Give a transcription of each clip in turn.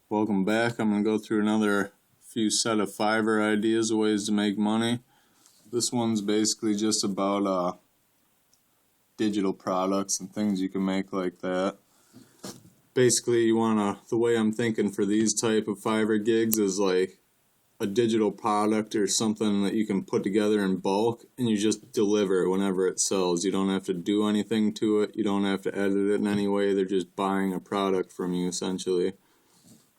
Welcome back. I'm going to go through another few set of Fiverr ideas of ways to make money. This one's basically just about digital products and things you can make like that. Basically, you want to, the way I'm thinking for these type of Fiverr gigs is like a digital product or something that you can put together in bulk and you just deliver whenever it sells. You don't have to do anything to it. You don't have to edit it in any way. They're just buying a product from you essentially.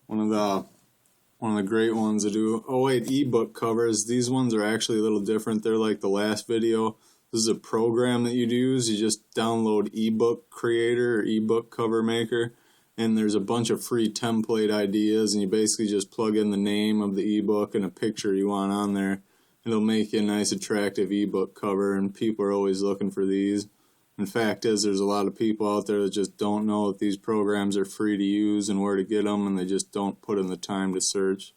One of the great ones to do. Oh wait, ebook covers. These ones are actually a little different. They're like the last video. This is a program that you'd use. You just download ebook creator or ebook cover maker, and there's a bunch of free template ideas, and you basically just plug in the name of the ebook and a picture you want on there. It'll make you a nice attractive ebook cover, and people are always looking for these. In fact is, there's a lot of people out there that just don't know that these programs are free to use and where to get them, and they just don't put in the time to search.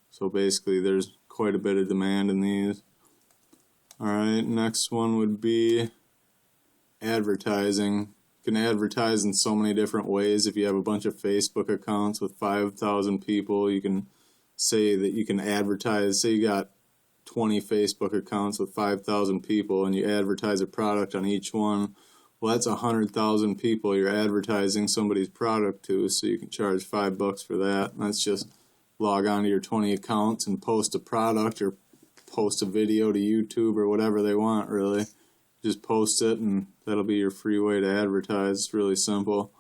So basically there's quite a bit of demand in these. Alright, next one would be advertising. You can advertise in so many different ways. If you have a bunch of Facebook accounts with 5,000 people, you can say that you can advertise. Say you got 20 Facebook accounts with 5,000 people and you advertise a product on each one. Well, that's 100,000 people you're advertising somebody's product to, so you can charge $5 for that. And that's just log on to your 20 accounts and post a product or post a video to YouTube or whatever they want, really. Just post it and that'll be your free way to advertise. It's really simple.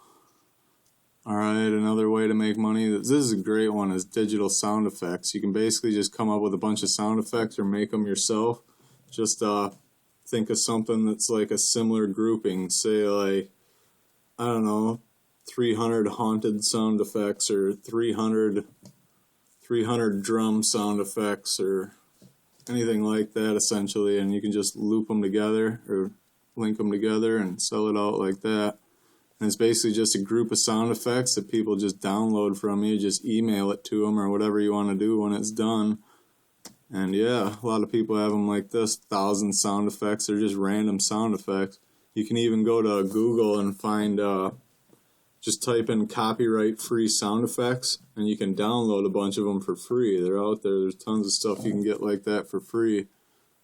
Alright, another way to make money, this is a great one, is digital sound effects. You can basically just come up with a bunch of sound effects or make them yourself. Just think of something that's like a similar grouping. Say like, I don't know, 300 haunted sound effects or 300 drum sound effects or anything like that essentially, and you can just loop them together or link them together and sell it out like that. And it's basically just a group of sound effects that people just download from you. Just email it to them or whatever you want to do when it's done. And yeah, a lot of people have them like this, 1,000 sound effects. They're just random sound effects. You can even go to Google and find, just type in copyright free sound effects and you can download a bunch of them for free. They're out there. There's tons of stuff you can get like that for free.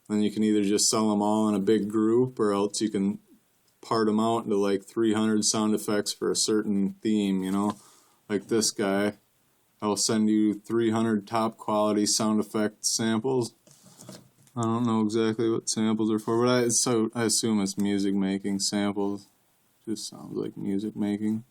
Then you can either just sell them all in a big group, or else you can part them out into like 300 sound effects for a certain theme, you know, like this guy. I'll send you 300 top quality sound effect samples. I don't know exactly what samples are for, but I assume it's music making samples. Just sounds like music making.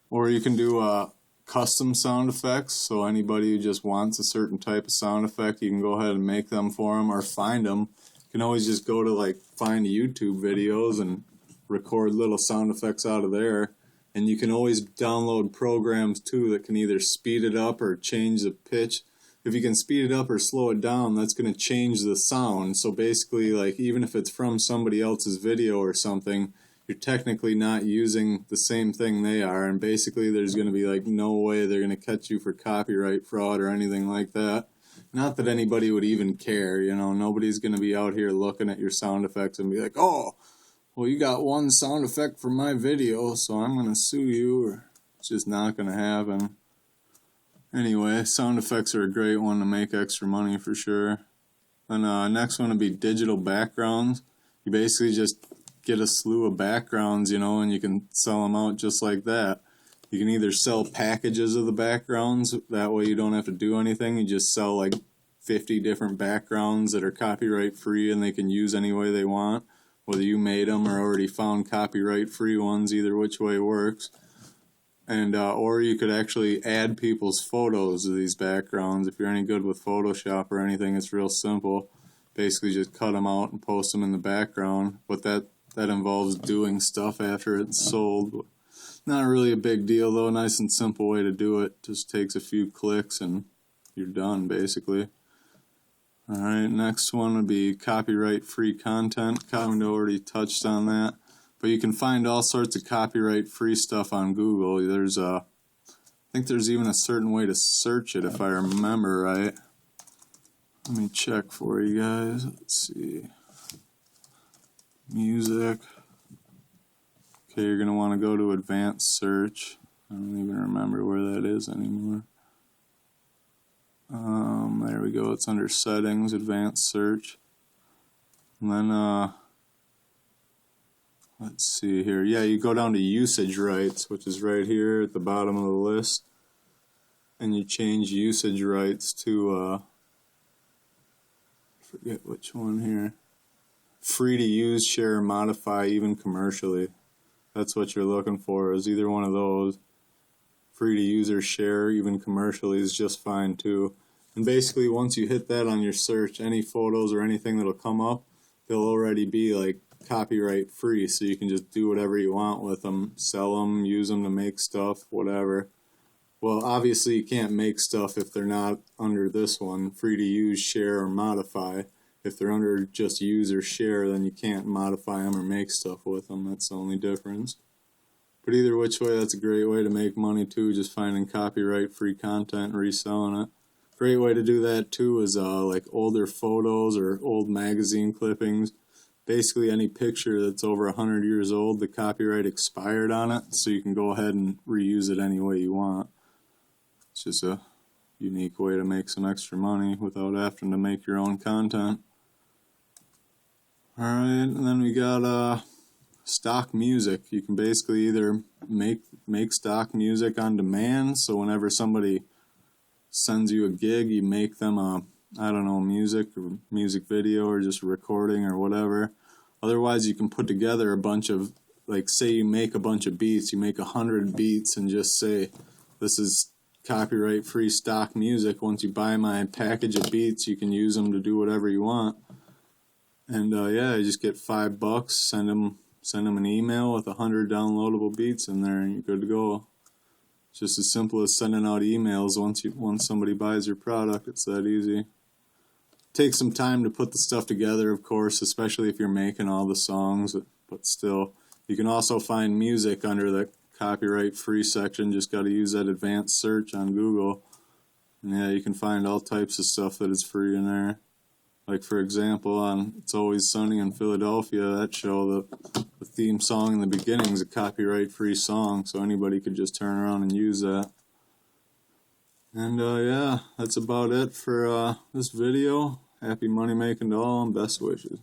Or you can do custom sound effects, so anybody who just wants a certain type of sound effect, you can go ahead and make them for them or find them. You can always just go to like find YouTube videos and record little sound effects out of there, and you can always download programs too that can either speed it up or change the pitch. If you can speed it up or slow it down, that's going to change the sound. So basically, like, even if it's from somebody else's video or something, you're technically not using the same thing they are, and basically there's going to be like no way they're going to catch you for copyright fraud or anything like that. Not that anybody would even care, you know, nobody's going to be out here looking at your sound effects and be like, oh, well, you got one sound effect for my video, so I'm going to sue you, or it's just not going to happen. Anyway, sound effects are a great one to make extra money for sure. And next one would be digital backgrounds. You basically just get a slew of backgrounds, you know, and you can sell them out just like that. You can either sell packages of the backgrounds, that way you don't have to do anything. You just sell like 50 different backgrounds that are copyright free and they can use any way they want. Whether you made them or already found copyright free ones, either which way works. And or you could actually add people's photos to these backgrounds. If you're any good with Photoshop or anything, it's real simple. Basically just cut them out and post them in the background. But that involves doing stuff after it's sold. Not really a big deal though, nice and simple way to do it. Just takes a few clicks and you're done basically. Alright, next one would be copyright free content. Kind of already touched on that. But you can find all sorts of copyright free stuff on Google. There's I think there's even a certain way to search it if I remember right. Let me check for you guys. Let's see. Music. Okay, you're going to want to go to advanced search. I don't even remember where that is anymore. There we go. It's under settings, advanced search. And then, let's see here. Yeah, you go down to usage rights, which is right here at the bottom of the list. And you change usage rights to, forget which one here. Free to use, share, or modify, even commercially. That's what you're looking for, is either one of those. Free to use or share, even commercially, is just fine too. And basically, once you hit that on your search, any photos or anything that'll come up, they'll already be like copyright free, so you can just do whatever you want with them, sell them, use them to make stuff, whatever. Well, obviously you can't make stuff if they're not under this one, free to use, share, or modify. If they're under just use or share, then you can't modify them or make stuff with them. That's the only difference. But either which way, that's a great way to make money too, just finding copyright free content and reselling it. Great way to do that too is like older photos or old magazine clippings. Basically any picture that's over 100 years old, the copyright expired on it, so you can go ahead and reuse it any way you want. It's just a unique way to make some extra money without having to make your own content. Alright, and then we got stock music. You can basically either make stock music on demand, so whenever somebody sends you a gig, you make them a, I don't know, music or music video or just a recording or whatever. Otherwise, you can put together a bunch of, like, say you make a bunch of beats, you make 100 beats and just say, this is copyright free stock music. Once you buy my package of beats, you can use them to do whatever you want. And yeah, you just get $5, send them an email with 100 downloadable beats in there, and you're good to go. It's just as simple as sending out emails once somebody buys your product. It's that easy. Takes some time to put the stuff together, of course, especially if you're making all the songs, but still. You can also find music under the copyright free section. Just got to use that advanced search on Google. And yeah, you can find all types of stuff that is free in there. Like, for example, on It's Always Sunny in Philadelphia, that show, the theme song in the beginning is a copyright-free song, so anybody could just turn around and use that. And yeah, that's about it for this video. Happy money making to all, and best wishes.